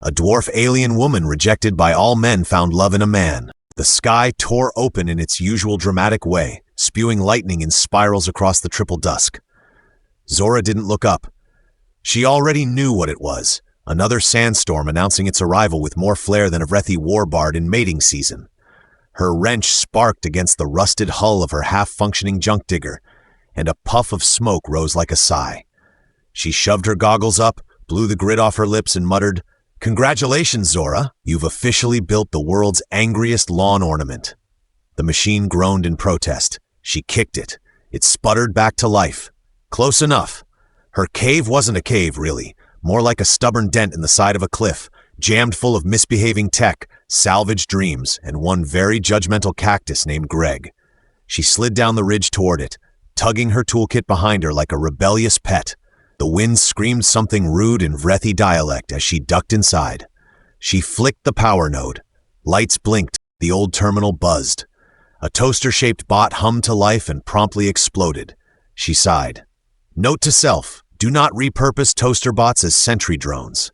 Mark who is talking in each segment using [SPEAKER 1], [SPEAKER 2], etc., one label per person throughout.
[SPEAKER 1] A dwarf alien woman rejected by all men found love in a man. The sky tore open in its usual dramatic way, spewing lightning in spirals across the triple dusk. Zora didn't look up. She already knew what it was, another sandstorm announcing its arrival with more flair than a Vrethi warbard in mating season. Her wrench sparked against the rusted hull of her half-functioning junk digger, and a puff of smoke rose like a sigh. She shoved her goggles up, blew the grit off her lips, and muttered, "Congratulations, Zora. You've officially built the world's angriest lawn ornament." The machine groaned in protest. She kicked it. It sputtered back to life. Close enough. Her cave wasn't a cave, really, more like a stubborn dent in the side of a cliff, jammed full of misbehaving tech, salvaged dreams, and one very judgmental cactus named Greg. She slid down the ridge toward it, tugging her toolkit behind her like a rebellious pet. The wind screamed something rude in Vrethi dialect as she ducked inside. She flicked the power node. Lights blinked, the old terminal buzzed. A toaster-shaped bot hummed to life and promptly exploded. She sighed. Note to self, do not repurpose toaster bots as sentry drones.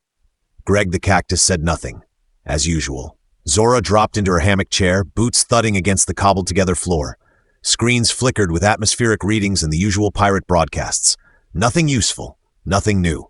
[SPEAKER 1] Greg the cactus said nothing. As usual, Zora dropped into her hammock chair, boots thudding against the cobbled-together floor. Screens flickered with atmospheric readings and the usual pirate broadcasts. Nothing useful, nothing new.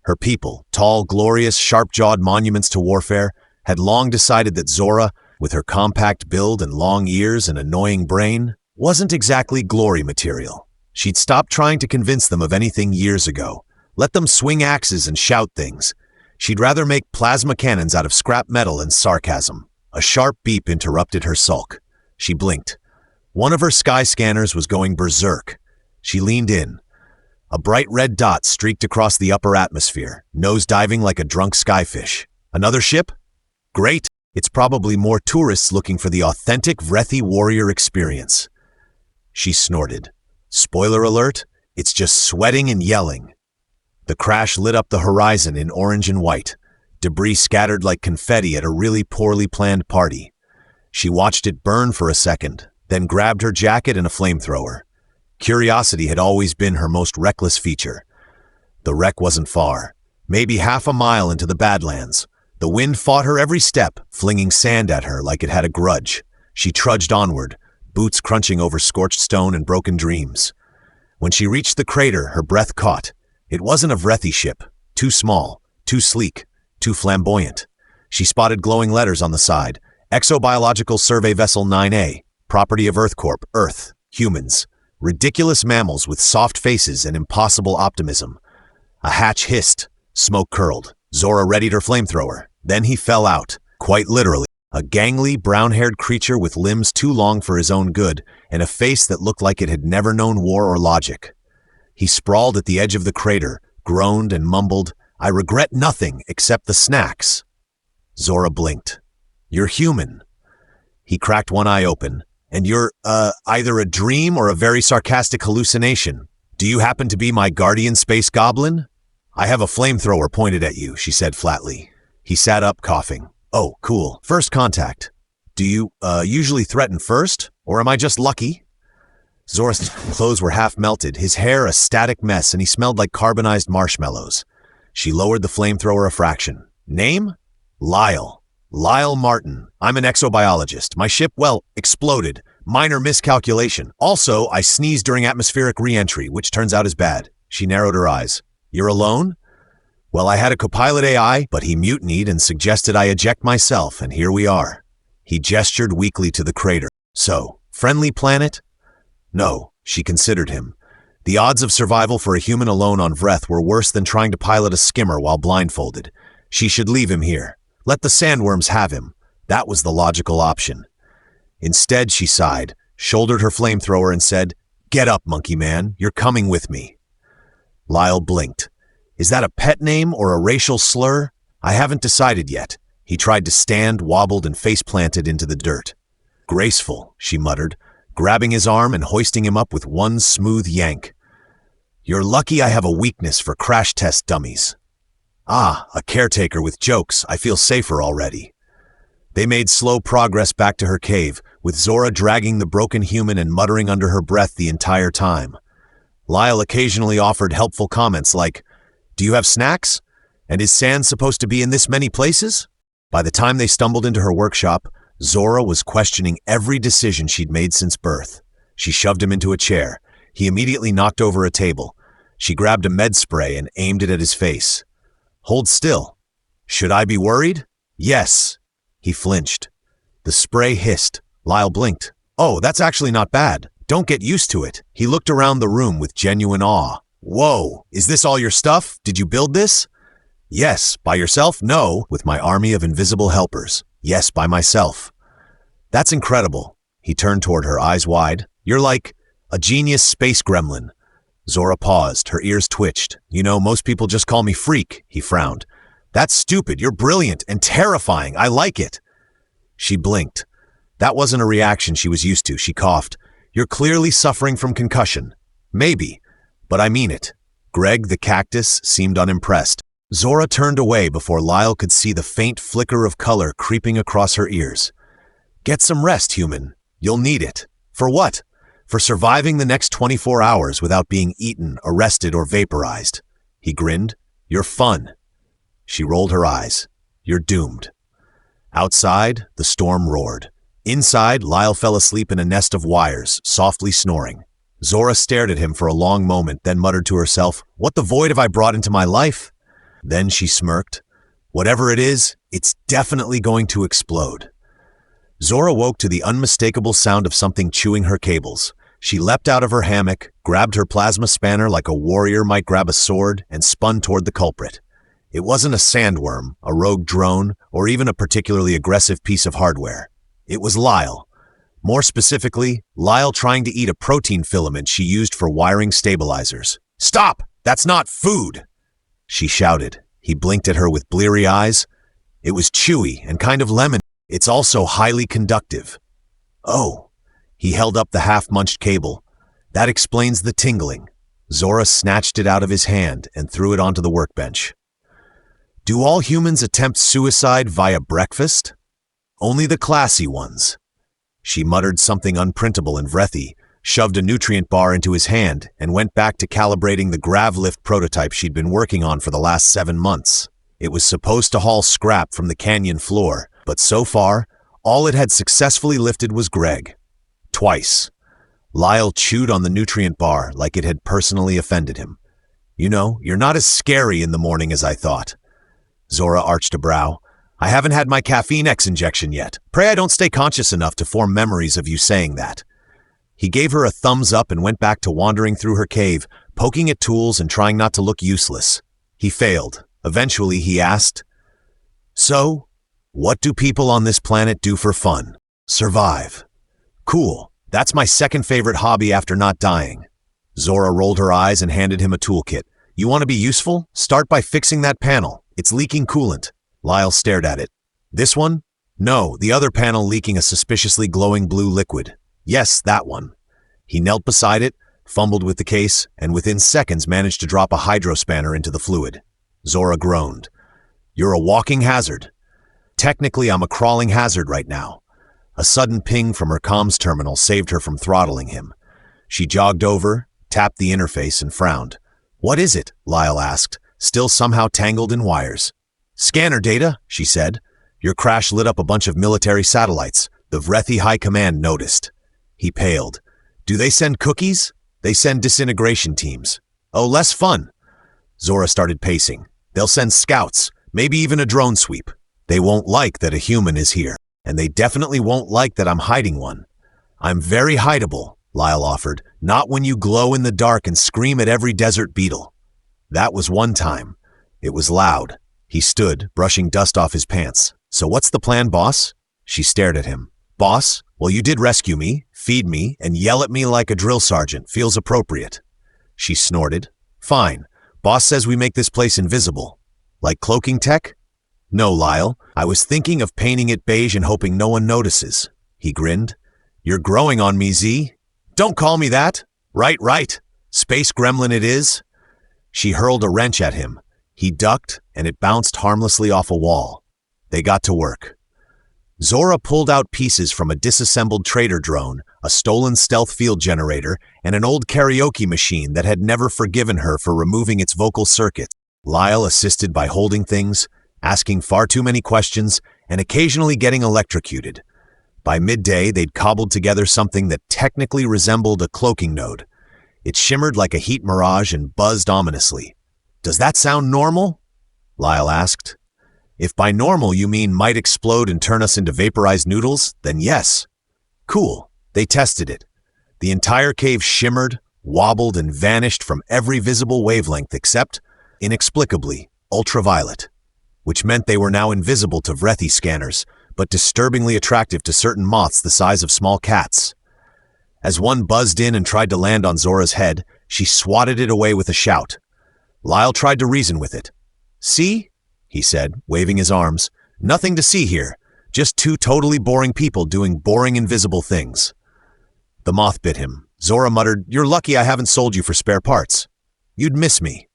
[SPEAKER 1] Her people, tall, glorious, sharp-jawed monuments to warfare, had long decided that Zora, with her compact build and long ears and annoying brain, wasn't exactly glory material. She'd stopped trying to convince them of anything years ago. Let them swing axes and shout things. She'd rather make plasma cannons out of scrap metal and sarcasm. A sharp beep interrupted her sulk. She blinked. One of her sky scanners was going berserk. She leaned in. A bright red dot streaked across the upper atmosphere, nose-diving like a drunk skyfish. Another ship? Great. It's probably more tourists looking for the authentic Vrethi warrior experience. She snorted. Spoiler alert, it's just sweating and yelling. The crash lit up the horizon in orange and white, debris scattered like confetti at a really poorly planned party. She watched it burn for a second, then grabbed her jacket and a flamethrower. Curiosity had always been her most reckless feature. The wreck wasn't far, maybe half a mile into the Badlands. The wind fought her every step, flinging sand at her like it had a grudge. She trudged onward, boots crunching over scorched stone and broken dreams. When she reached the crater, her breath caught. It wasn't a Vrethi ship. Too small, too sleek, too flamboyant. She spotted glowing letters on the side. Exobiological Survey Vessel 9A, property of EarthCorp, Earth, humans. Ridiculous mammals with soft faces and impossible optimism. A hatch hissed. Smoke curled. Zora readied her flamethrower. Then he fell out, quite literally. A gangly, brown-haired creature with limbs too long for his own good and a face that looked like it had never known war or logic. He sprawled at the edge of the crater, groaned and mumbled, "I regret nothing except the snacks." Zora blinked. "You're human." He cracked one eye open. "And you're, either a dream or a very sarcastic hallucination. Do you happen to be my guardian space goblin?" "I have a flamethrower pointed at you," she said flatly. He sat up, coughing. "Oh, cool. First contact. Do you, usually threaten first? Or am I just lucky?" Zora's clothes were half melted, his hair a static mess, and he smelled like carbonized marshmallows. She lowered the flamethrower a fraction. "Name? Lyle. Lyle Martin. I'm an exobiologist. My ship, well, exploded. Minor miscalculation. Also, I sneezed during atmospheric re-entry, which turns out is bad." She narrowed her eyes. "You're alone?" "Well, I had a copilot AI, but he mutinied and suggested I eject myself, and here we are." He gestured weakly to the crater. "So, friendly planet?" "No," she considered him. The odds of survival for a human alone on Vreth were worse than trying to pilot a skimmer while blindfolded. She should leave him here. Let the sandworms have him. That was the logical option. Instead, she sighed, shouldered her flamethrower and said, "Get up, monkey man. You're coming with me." Lyle blinked. "Is that a pet name or a racial slur? I haven't decided yet." He tried to stand, wobbled, and face-planted into the dirt. "Graceful," she muttered, grabbing his arm and hoisting him up with one smooth yank. "You're lucky I have a weakness for crash test dummies." "Ah, a caretaker with jokes. I feel safer already." They made slow progress back to her cave, with Zora dragging the broken human and muttering under her breath the entire time. Lyle occasionally offered helpful comments like, "Do you have snacks?" And is sand supposed to be in this many places? By the time they stumbled into her workshop, Zora was questioning every decision she'd made since birth. She shoved him into a chair. He immediately knocked over a table. She grabbed a med spray and aimed it at his face. Hold still. Should I be worried? Yes. He flinched. The spray hissed. Lyle blinked. Oh, that's actually not bad. Don't get used to it. He looked around the room with genuine awe. Whoa, is this all your stuff? Did you build this? Yes. By yourself? No. With my army of invisible helpers. Yes, by myself. That's incredible. He turned toward her, eyes wide. You're like a genius space gremlin. Zora paused. Her ears twitched. You know, most people just call me freak. He frowned. That's stupid. You're brilliant and terrifying. I like it. She blinked. That wasn't a reaction she was used to. She coughed. You're clearly suffering from concussion. Maybe, but I mean it. Greg, the cactus, seemed unimpressed. Zora turned away before Lyle could see the faint flicker of color creeping across her ears. Get some rest, human. You'll need it. For what? For surviving the next 24 hours without being eaten, arrested, or vaporized. He grinned. You're fun. She rolled her eyes. You're doomed. Outside, the storm roared. Inside, Lyle fell asleep in a nest of wires, softly snoring. Zora stared at him for a long moment, then muttered to herself, What the void have I brought into my life? Then she smirked. Whatever it is, it's definitely going to explode. Zora woke to the unmistakable sound of something chewing her cables. She leapt out of her hammock, grabbed her plasma spanner like a warrior might grab a sword, and spun toward the culprit. It wasn't a sandworm, a rogue drone, or even a particularly aggressive piece of hardware. It was Lyle. More specifically, Lyle trying to eat a protein filament she used for wiring stabilizers. Stop! That's not food! She shouted. He blinked at her with bleary eyes. It was chewy and kind of lemon. It's also highly conductive. Oh. He held up the half-munched cable. That explains the tingling. Zora snatched it out of his hand and threw it onto the workbench. Do all humans attempt suicide via breakfast? Only the classy ones. She muttered something unprintable in Vreth, shoved a nutrient bar into his hand, and went back to calibrating the gravlift prototype she'd been working on for the last 7 months. It was supposed to haul scrap from the canyon floor, but so far, all it had successfully lifted was Greg. Twice. Lyle chewed on the nutrient bar like it had personally offended him. You know, you're not as scary in the morning as I thought. Zora arched a brow. I haven't had my caffeine X injection yet. Pray I don't stay conscious enough to form memories of you saying that. He gave her a thumbs up and went back to wandering through her cave, poking at tools and trying not to look useless. He failed. Eventually he asked, So, what do people on this planet do for fun? Survive. Cool. That's my second favorite hobby after not dying. Zora rolled her eyes and handed him a toolkit. You want to be useful? Start by fixing that panel. It's leaking coolant. Lyle stared at it. This one? No, the other panel leaking a suspiciously glowing blue liquid. Yes, that one. He knelt beside it, fumbled with the case, and within seconds managed to drop a hydrospanner into the fluid. Zora groaned. You're a walking hazard. Technically, I'm a crawling hazard right now. A sudden ping from her comms terminal saved her from throttling him. She jogged over, tapped the interface, and frowned. What is it? Lyle asked, still somehow tangled in wires. Scanner data, she said. Your crash lit up a bunch of military satellites. The Vreth High Command noticed. He paled. Do they send cookies? They send disintegration teams. Oh, less fun. Zora started pacing. They'll send scouts, maybe even a drone sweep. They won't like that a human is here, and they definitely won't like that I'm hiding one. I'm very hideable, Lyle offered, not when you glow in the dark and scream at every desert beetle. That was one time. It was loud. He stood, brushing dust off his pants. So what's the plan, boss? She stared at him. Boss? Well, you did rescue me, feed me, and yell at me like a drill sergeant. Feels appropriate. She snorted. Fine. Boss says we make this place invisible. Like cloaking tech? No, Lyle. I was thinking of painting it beige and hoping no one notices. He grinned. You're growing on me, Z. Don't call me that. Right. Space gremlin it is. She hurled a wrench at him. He ducked, and it bounced harmlessly off a wall. They got to work. Zora pulled out pieces from a disassembled trader drone, a stolen stealth field generator, and an old karaoke machine that had never forgiven her for removing its vocal circuits. Lyle assisted by holding things, asking far too many questions, and occasionally getting electrocuted. By midday, they'd cobbled together something that technically resembled a cloaking node. It shimmered like a heat mirage and buzzed ominously. "Does that sound normal?" Lyle asked. "If by normal you mean might explode and turn us into vaporized noodles, then yes." Cool. They tested it. The entire cave shimmered, wobbled, and vanished from every visible wavelength except, inexplicably, ultraviolet, which meant they were now invisible to Vreth scanners, but disturbingly attractive to certain moths the size of small cats. As one buzzed in and tried to land on Zora's head, she swatted it away with a shout. Lyle tried to reason with it. "See?" he said, waving his arms. "Nothing to see here. Just two totally boring people doing boring invisible things." The moth bit him. Zora muttered, "You're lucky I haven't sold you for spare parts. You'd miss me."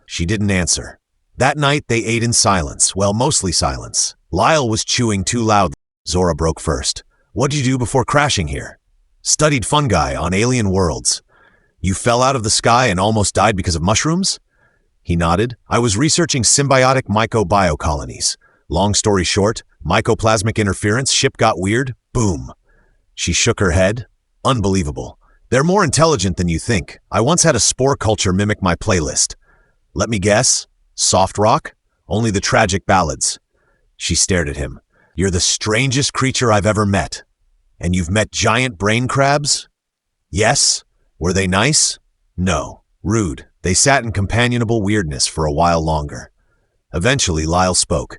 [SPEAKER 1] She didn't answer. That night they ate in silence, well, mostly silence. Lyle was chewing too loudly. Zora broke first. "What'd you do before crashing here?" "Studied fungi on alien worlds." "You fell out of the sky and almost died because of mushrooms?" He nodded. "I was researching symbiotic mycobiocolonies. Long story short, mycoplasmic interference, ship got weird, boom." She shook her head. "Unbelievable. They're more intelligent than you think. I once had a spore culture mimic my playlist. Let me guess. Soft rock? Only the tragic ballads." She stared at him. "You're the strangest creature I've ever met. And you've met giant brain crabs?" "Yes." "Were they nice?" "No. Rude. They sat in companionable weirdness for a while longer." Eventually, Lyle spoke.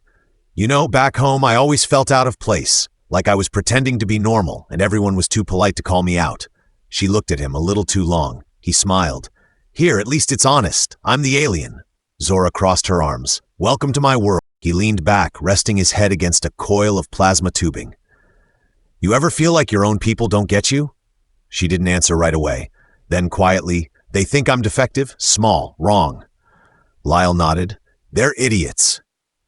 [SPEAKER 1] "You know, back home I always felt out of place, like I was pretending to be normal and everyone was too polite to call me out." She looked at him a little too long. He smiled. "Here, at least it's honest. I'm the alien." Zora crossed her arms. "Welcome to my world." He leaned back, resting his head against a coil of plasma tubing. "You ever feel like your own people don't get you?" She didn't answer right away. Then quietly, "They think I'm defective, small, wrong." Lyle nodded. "They're idiots."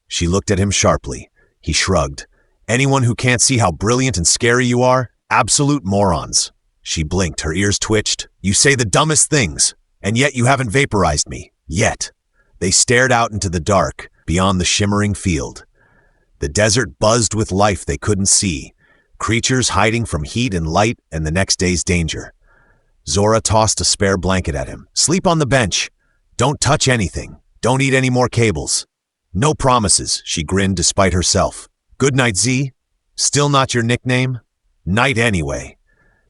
[SPEAKER 1] She looked at him sharply. He shrugged. "Anyone who can't see how brilliant and scary you are? Absolute morons." She blinked, her ears twitched. "You say the dumbest things, and yet you haven't vaporized me. Yet." They stared out into the dark, beyond the shimmering field. The desert buzzed with life they couldn't see, creatures hiding from heat and light and the next day's danger. Zora tossed a spare blanket at him. "Sleep on the bench. Don't touch anything. Don't eat any more cables." "No promises," she grinned despite herself. "Good night, Z. Still not your nickname?" "Night anyway."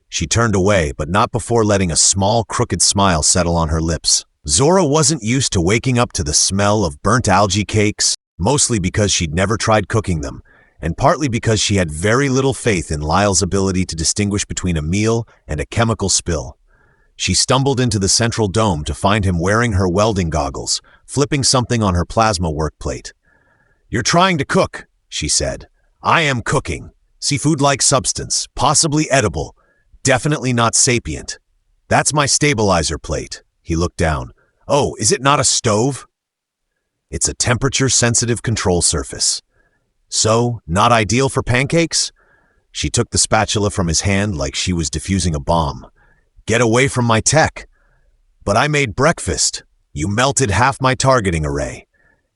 [SPEAKER 1] She turned away, but not before letting a small, crooked smile settle on her lips. Zora wasn't used to waking up to the smell of burnt algae cakes, mostly because she'd never tried cooking them, and partly because she had very little faith in Lyle's ability to distinguish between a meal and a chemical spill. She stumbled into the central dome to find him wearing her welding goggles, flipping something on her plasma work plate. "You're trying to cook," she said. "I am cooking. Seafood-like substance, possibly edible, definitely not sapient. That's my stabilizer plate." He looked down. "Oh, is it not a stove?" "It's a temperature-sensitive control surface." "So, not ideal for pancakes?" She took the spatula from his hand like she was defusing a bomb. "Get away from my tech." "But I made breakfast. You melted half my targeting array."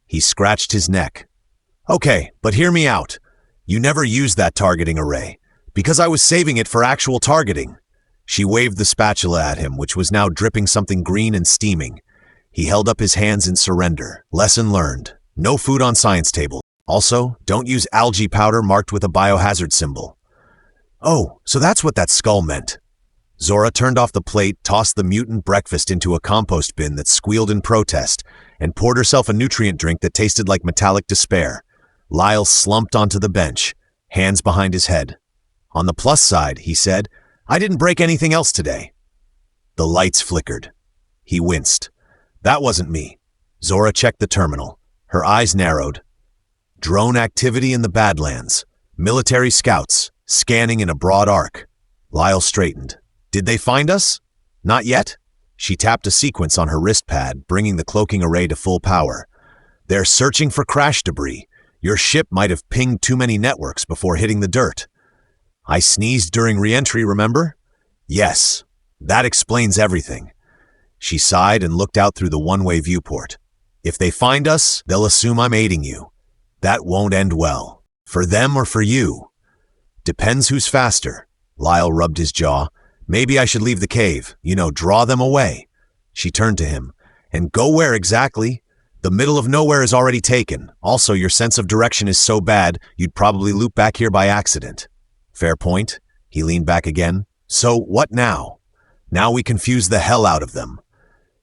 [SPEAKER 1] He scratched his neck. "Okay, but hear me out. You never used that targeting array, because I was saving it for actual targeting." She waved the spatula at him, which was now dripping something green and steaming. He held up his hands in surrender. Lesson learned. No food on science table. Also, don't use algae powder marked with a biohazard symbol. "Oh, so that's what that skull meant." Zora turned off the plate, tossed the mutant breakfast into a compost bin that squealed in protest, and poured herself a nutrient drink that tasted like metallic despair. Lyle slumped onto the bench, hands behind his head. "On the plus side," he said, "I didn't break anything else today." The lights flickered. He winced. "That wasn't me." Zora checked the terminal. Her eyes narrowed. "Drone activity in the Badlands. Military scouts, scanning in a broad arc." Lyle straightened. "Did they find us?" "Not yet." She tapped a sequence on her wrist pad, bringing the cloaking array to full power. "They're searching for crash debris. Your ship might have pinged too many networks before hitting the dirt." "I sneezed during re-entry, remember?" "Yes. That explains everything." She sighed and looked out through the one-way viewport. If they find us, they'll assume I'm aiding you. That won't end well. For them or for you. Depends who's faster. Lyle rubbed his jaw. Maybe I should leave the cave. Draw them away. She turned to him. And go where exactly? The middle of nowhere is already taken. Also, your sense of direction is so bad, you'd probably loop back here by accident. Fair point. He leaned back again. So, what now? Now we confuse the hell out of them.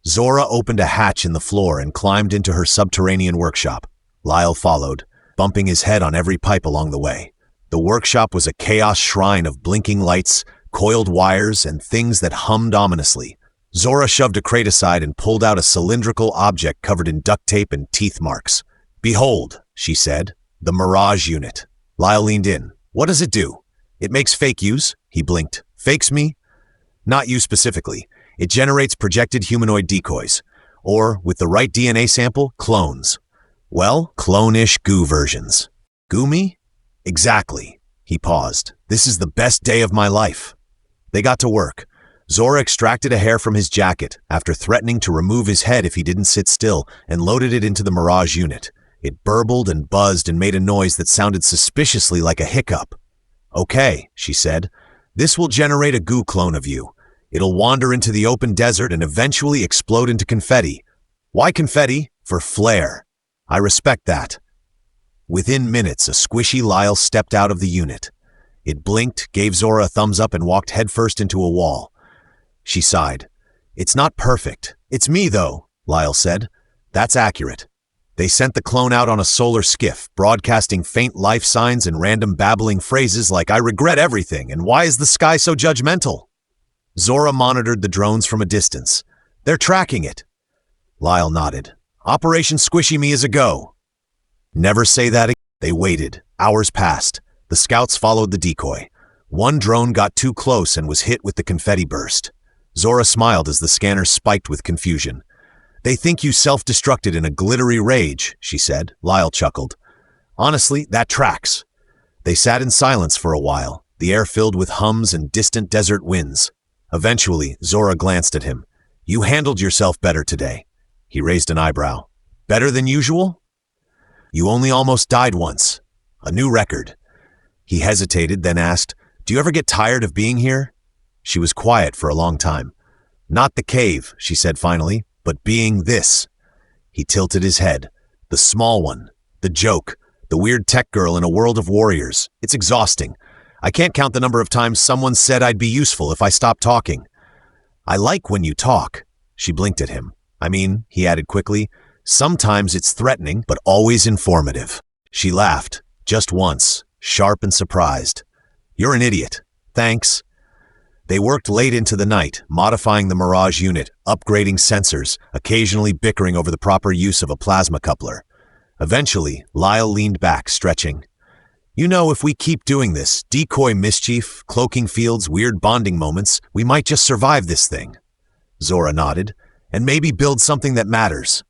[SPEAKER 1] Zora opened a hatch in the floor and climbed into her subterranean workshop. Lyle followed, bumping his head on every pipe along the way. The workshop was a chaos shrine of blinking lights, coiled wires, and things that hummed ominously. Zora shoved a crate aside and pulled out a cylindrical object covered in duct tape and teeth marks. "Behold," she said, "the Mirage unit." Lyle leaned in. "What does it do?" "It makes fake yous." He blinked. "Fakes me?" "Not you specifically. It generates projected humanoid decoys. Or, with the right DNA sample, clones. Well, clone-ish goo versions." "Goo me?" "Exactly." He paused. "This is the best day of my life." They got to work. Zora extracted a hair from his jacket after threatening to remove his head if he didn't sit still and loaded it into the Mirage unit. It burbled and buzzed and made a noise that sounded suspiciously like a hiccup. "Okay," she said. "This will generate a goo clone of you. It'll wander into the open desert and eventually explode into confetti. Why confetti? For flair. I respect that." Within minutes, a squishy Lyle stepped out of the unit. It blinked, gave Zora a thumbs up, and walked headfirst into a wall. She sighed. "It's not perfect. It's me, though," Lyle said. "That's accurate." They sent the clone out on a solar skiff, broadcasting faint life signs and random babbling phrases like, "I regret everything," and "Why is the sky so judgmental?" Zora monitored the drones from a distance. "They're tracking it." Lyle nodded. "Operation Squishy Me is a go." Never say that again. They waited. Hours passed. The scouts followed the decoy. One drone got too close and was hit with the confetti burst. Zora smiled as the scanner spiked with confusion. "They think you self-destructed in a glittery rage," she said. Lyle chuckled. "Honestly, that tracks." They sat in silence for a while, the air filled with hums and distant desert winds. Eventually, Zora glanced at him. "You handled yourself better today." He raised an eyebrow. "Better than usual?" "You only almost died once. A new record." He hesitated, then asked, "Do you ever get tired of being here?" She was quiet for a long time. "Not the cave," she said finally, "but being this." He tilted his head. "The small one. The joke. The weird tech girl in a world of warriors. It's exhausting. I can't count the number of times someone said I'd be useful if I stopped talking." "I like when you talk." She blinked at him. "I mean," he added quickly, "sometimes it's threatening, but always informative." She laughed. Just once, sharp and surprised. "You're an idiot." "Thanks." They worked late into the night, modifying the Mirage unit, upgrading sensors, occasionally bickering over the proper use of a plasma coupler. Eventually, Lyle leaned back, stretching. If we keep doing this, decoy mischief, cloaking fields, weird bonding moments, we might just survive this thing." Zora nodded. "And maybe build something that matters."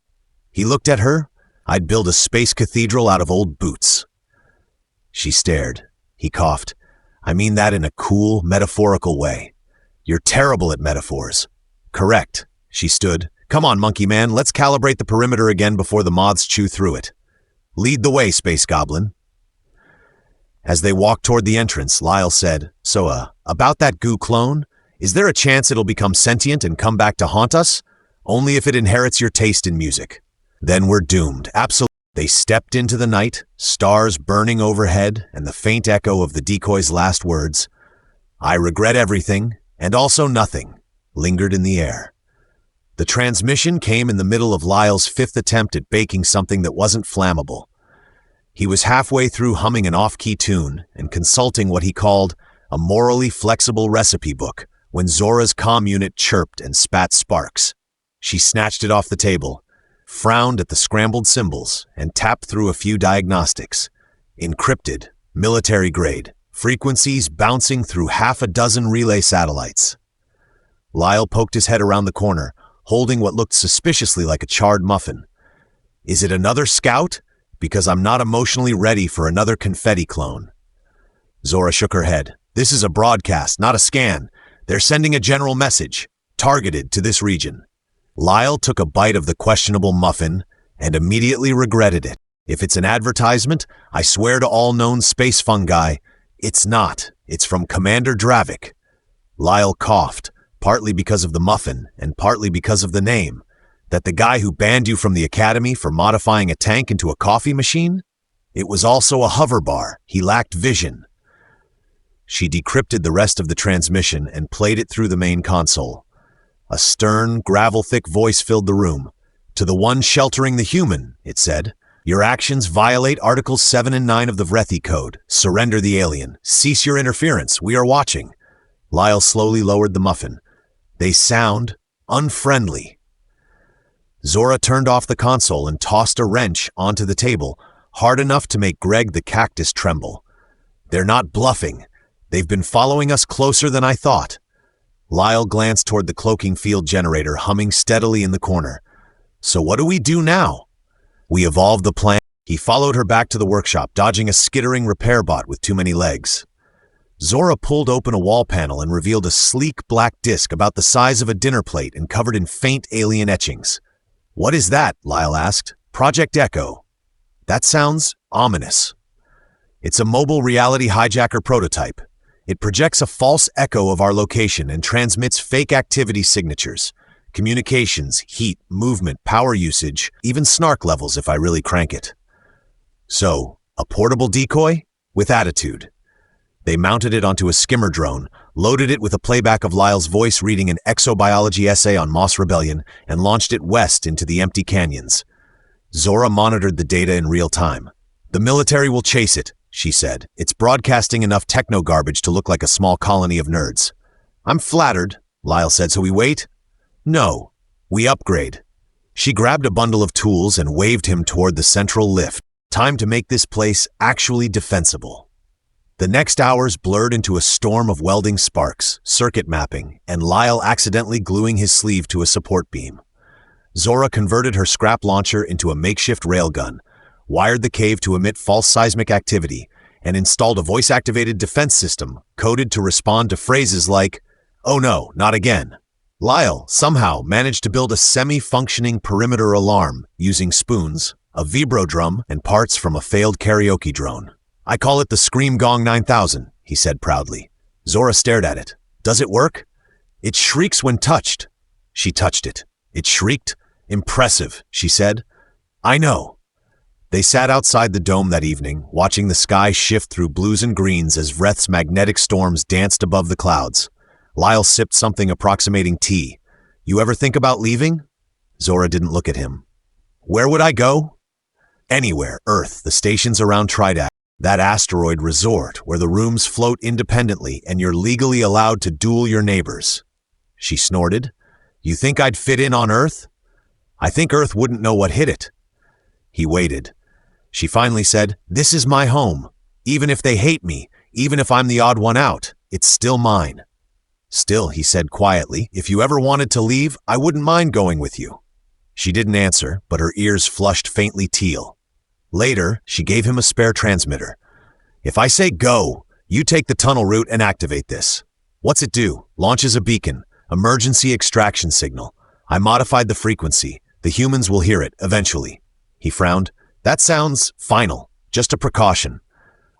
[SPEAKER 1] He looked at her. "I'd build a space cathedral out of old boots." She stared. He coughed. "I mean that in a cool, metaphorical way." "You're terrible at metaphors." "Correct." She stood. "Come on, monkey man, let's calibrate the perimeter again before the moths chew through it." "Lead the way, space goblin." As they walked toward the entrance, Lyle said, "So, about that goo clone, is there a chance it'll become sentient and come back to haunt us? Only if it inherits your taste in music." "Then we're doomed, absolutely." They stepped into the night, stars burning overhead, and the faint echo of the decoy's last words, "I regret everything, and also nothing," lingered in the air. The transmission came in the middle of Lyle's fifth attempt at baking something that wasn't flammable. He was halfway through humming an off-key tune and consulting what he called a morally flexible recipe book when Zora's comm unit chirped and spat sparks. She snatched it off the table, frowned at the scrambled symbols, and tapped through a few diagnostics. Encrypted, military grade, frequencies bouncing through half a dozen relay satellites. Lyle poked his head around the corner, holding what looked suspiciously like a charred muffin. "Is it another scout? Because I'm not emotionally ready for another confetti clone." Zora shook her head. "This is a broadcast, not a scan. They're sending a general message, targeted to this region." Lyle took a bite of the questionable muffin and immediately regretted it. If it's an advertisement, I swear to all known space fungi, it's not. It's from Commander Dravik. Lyle coughed, partly because of the muffin and partly because of the name. That the guy who banned you from the academy for modifying a tank into a coffee machine? It was also a hover bar. He lacked vision. She decrypted the rest of the transmission and played it through the main console. A stern, gravel-thick voice filled the room. To the one sheltering the human, it said, your actions violate Articles 7 and 9 of the Vreth Code. Surrender the alien. Cease your interference. We are watching. Lyle slowly lowered the muffin. They sound unfriendly. Zora turned off the console and tossed a wrench onto the table, hard enough to make Greg the cactus tremble. They're not bluffing. They've been following us closer than I thought. Lyle glanced toward the cloaking field generator humming steadily in the corner. So what do we do now? We evolved the plan. He followed her back to the workshop, dodging a skittering repair bot with too many legs. Zora pulled open a wall panel and revealed a sleek black disc about the size of a dinner plate and covered in faint alien etchings. What is that? Lyle asked. Project Echo. That sounds ominous. It's a mobile reality hijacker prototype. It projects a false echo of our location and transmits fake activity signatures. Communications, heat, movement, power usage, even snark levels if I really crank it. So, a portable decoy? With attitude. They mounted it onto a skimmer drone, loaded it with a playback of Lyle's voice reading an exobiology essay on Moss Rebellion, and launched it west into the empty canyons. Zora monitored the data in real time. The military will chase it, she said. It's broadcasting enough techno-garbage to look like a small colony of nerds. I'm flattered, Lyle said, so we wait? No, we upgrade. She grabbed a bundle of tools and waved him toward the central lift. Time to make this place actually defensible. The next hours blurred into a storm of welding sparks, circuit mapping, and Lyle accidentally gluing his sleeve to a support beam. Zora converted her scrap launcher into a makeshift railgun, wired the cave to emit false seismic activity, and installed a voice-activated defense system coded to respond to phrases like, "Oh no, not again." Lyle somehow managed to build a semi-functioning perimeter alarm using spoons, a vibro drum, and parts from a failed karaoke drone. I call it the Scream Gong 9000, he said proudly. Zora stared at it. Does it work? It shrieks when touched. She touched it. It shrieked. Impressive, she said. I know. They sat outside the dome that evening, watching the sky shift through blues and greens as Vreth's magnetic storms danced above the clouds. Lyle sipped something approximating tea. You ever think about leaving? Zora didn't look at him. Where would I go? Anywhere, Earth, the stations around Tridac. That asteroid resort where the rooms float independently and you're legally allowed to duel your neighbors. She snorted. You think I'd fit in on Earth? I think Earth wouldn't know what hit it. He waited. She finally said, This is my home. Even if they hate me, even if I'm the odd one out, it's still mine. Still, he said quietly, if you ever wanted to leave, I wouldn't mind going with you. She didn't answer, but her ears flushed faintly teal. Later, she gave him a spare transmitter. If I say go, you take the tunnel route and activate this. What's it do? Launches a beacon, emergency extraction signal. I modified the frequency. The humans will hear it, eventually. He frowned. That sounds final, just a precaution.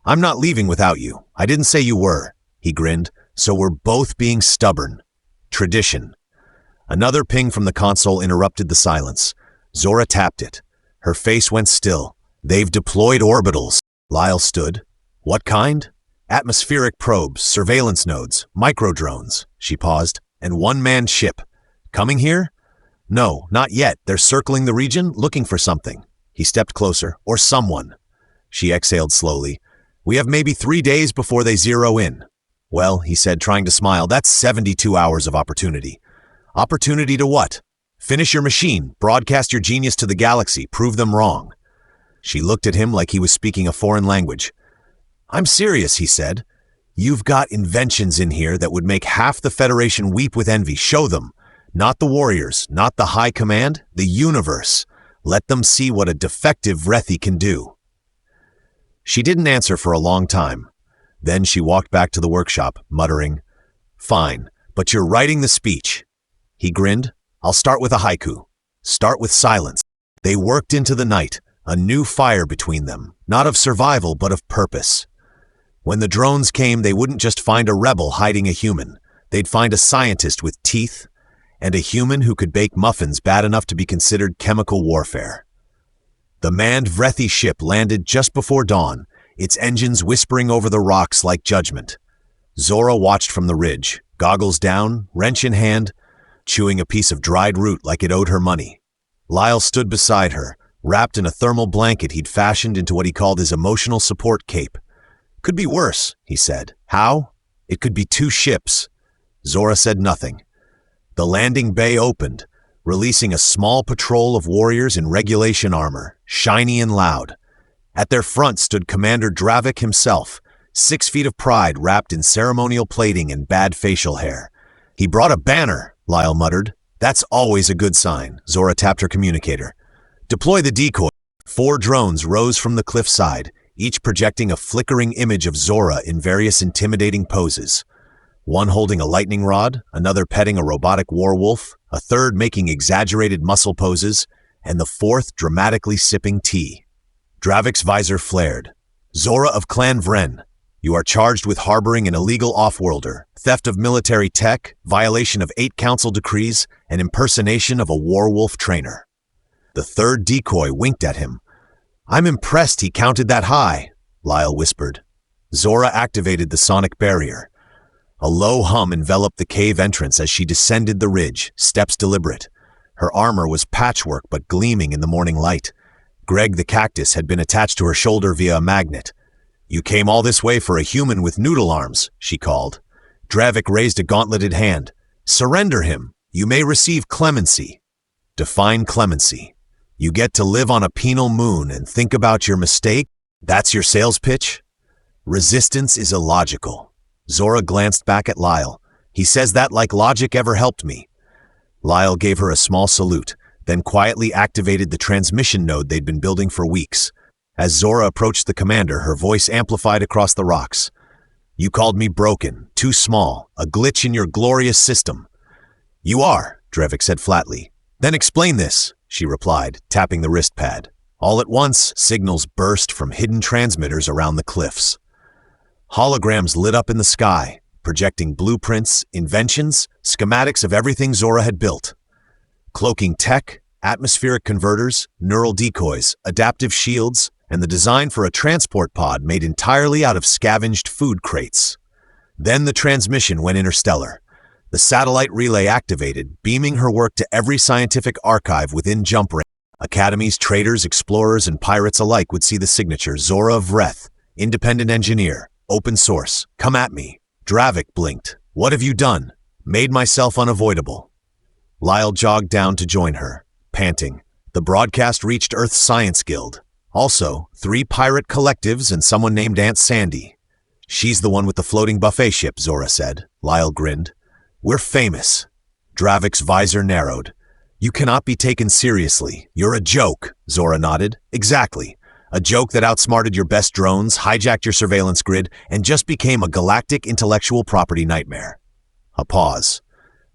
[SPEAKER 1] I'm not leaving without you. I didn't say you were. He grinned. So we're both being stubborn. Tradition. Another ping from the console interrupted the silence. Zora tapped it. Her face went still. They've deployed orbitals. Lyle stood. What kind? Atmospheric probes, surveillance nodes, microdrones. She paused. And one-man ship. Coming here? No, not yet. They're circling the region, looking for something. He stepped closer. Or someone. She exhaled slowly. We have maybe 3 days before they zero in. Well, he said, trying to smile, that's 72 hours of opportunity. Opportunity to what? Finish your machine, broadcast your genius to the galaxy, prove them wrong. She looked at him like he was speaking a foreign language. I'm serious, he said. You've got inventions in here that would make half the Federation weep with envy. Show them. Not the warriors, not the high command, the universe. Let them see what a defective Vreth can do. She didn't answer for a long time. Then she walked back to the workshop, muttering, Fine, but you're writing the speech. He grinned. I'll start with a haiku. Start with silence. They worked into the night, a new fire between them, not of survival but of purpose. When the drones came, they wouldn't just find a rebel hiding a human. They'd find a scientist with teeth and a human who could bake muffins bad enough to be considered chemical warfare. The manned Vreth ship landed just before dawn, its engines whispering over the rocks like judgment. Zora watched from the ridge, goggles down, wrench in hand, chewing a piece of dried root like it owed her money. Lyle stood beside her, wrapped in a thermal blanket he'd fashioned into what he called his emotional support cape. "Could be worse," he said. "How?" "It could be two ships." Zora said nothing. The landing bay opened, releasing a small patrol of warriors in regulation armor, shiny and loud. At their front stood Commander Dravik himself, 6 feet of pride wrapped in ceremonial plating and bad facial hair. "He brought a banner," Lyle muttered. "That's always a good sign." Zora tapped her communicator. "Deploy the decoy." 4 drones rose from the cliffside, each projecting a flickering image of Zora in various intimidating poses. One holding a lightning rod, another petting a robotic werewolf, a third making exaggerated muscle poses, and the fourth dramatically sipping tea. Dravik's visor flared. "Zora of Clan Vren, you are charged with harboring an illegal off-worlder, theft of military tech, violation of 8 council decrees, and impersonation of a werewolf trainer." The third decoy winked at him. "I'm impressed he counted that high," Lyle whispered. Zora activated the sonic barrier. A low hum enveloped the cave entrance as she descended the ridge, steps deliberate. Her armor was patchwork but gleaming in the morning light. Greg the cactus had been attached to her shoulder via a magnet. "You came all this way for a human with noodle arms," she called. Dravik raised a gauntleted hand. "Surrender him. You may receive clemency." Define clemency. You get to live on a penal moon and think about your mistake? That's your sales pitch? Resistance is illogical. Zora glanced back at Lyle. "He says that like logic ever helped me." Lyle gave her a small salute, then quietly activated the transmission node they'd been building for weeks. As Zora approached the commander, her voice amplified across the rocks. "You called me broken, too small, a glitch in your glorious system." "You are," Dravik said flatly. "Then explain this," she replied, tapping the wrist pad. All at once, signals burst from hidden transmitters around the cliffs. Holograms lit up in the sky, projecting blueprints, inventions, schematics of everything Zora had built. Cloaking tech, atmospheric converters, neural decoys, adaptive shields, and the design for a transport pod made entirely out of scavenged food crates. Then the transmission went interstellar. The satellite relay activated, beaming her work to every scientific archive within jump range. Academies, traders, explorers, and pirates alike would see the signature Zora of Vreth, independent engineer, open source, come at me. Dravik blinked. "What have you done?" "Made myself unavoidable." Lyle jogged down to join her, panting. The broadcast reached Earth's Science Guild. Also, 3 pirate collectives and someone named Aunt Sandy. "She's the one with the floating buffet ship," Zora said. Lyle grinned. "We're famous." Dravik's visor narrowed. "You cannot be taken seriously. You're a joke," Zora nodded. "Exactly. A joke that outsmarted your best drones, hijacked your surveillance grid, and just became a galactic intellectual property nightmare." A pause.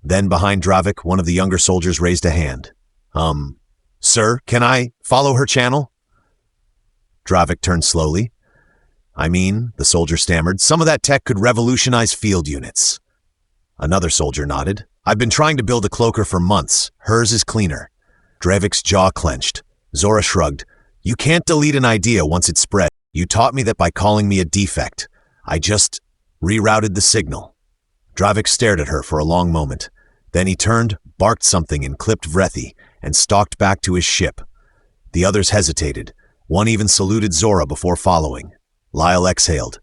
[SPEAKER 1] Then behind Dravik, one of the younger soldiers raised a hand. Sir, can I follow her channel?" Dravik turned slowly. The soldier stammered, "some of that tech could revolutionize field units." Another soldier nodded. "I've been trying to build a cloaker for months. Hers is cleaner." Dravik's jaw clenched. Zora shrugged. "You can't delete an idea once it's spread. You taught me that by calling me a defect. I just rerouted the signal." Dravik stared at her for a long moment. Then he turned, barked something in clipped Vreth, and stalked back to his ship. The others hesitated. One even saluted Zora before following. Lyle exhaled.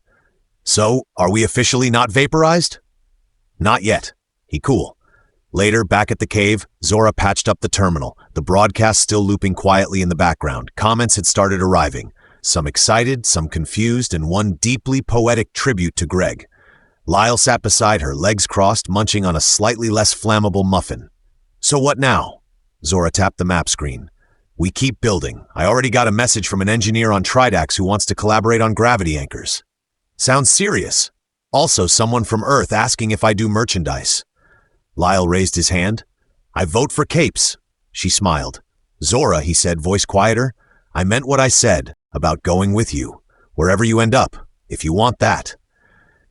[SPEAKER 1] "So, are we officially not vaporized?" "Not yet." He cool. Later, back at the cave, Zora patched up the terminal, the broadcast still looping quietly in the background. Comments had started arriving. Some excited, some confused, and one deeply poetic tribute to Greg. Lyle sat beside her, legs crossed, munching on a slightly less flammable muffin. "So what now?" Zora tapped the map screen. "We keep building. I already got a message from an engineer on Tridax who wants to collaborate on gravity anchors." "Sounds serious." "Also someone from Earth asking if I do merchandise." Lyle raised his hand. "I vote for capes." She smiled. Zora, he said, voice quieter. I meant what I said about going with you, wherever you end up, if you want that.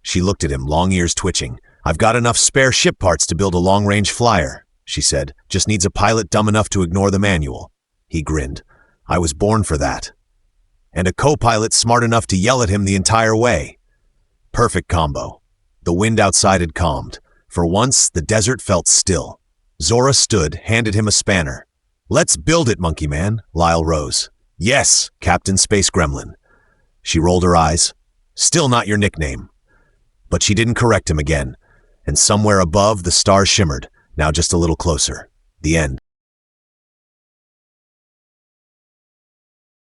[SPEAKER 1] She looked at him, long ears twitching. I've got enough spare ship parts to build a long-range flyer, she said. Just needs a pilot dumb enough to ignore the manual. He grinned. I was born for that. And a co-pilot smart enough to yell at him the entire way. Perfect combo. The wind outside had calmed. For once, the desert felt still. Zora stood, handed him a spanner. Let's build it, Monkey Man. Lyle rose. Yes, Captain Space Gremlin. She rolled her eyes. Still not your nickname. But she didn't correct him again, and somewhere above the stars shimmered, now just a little closer. The end.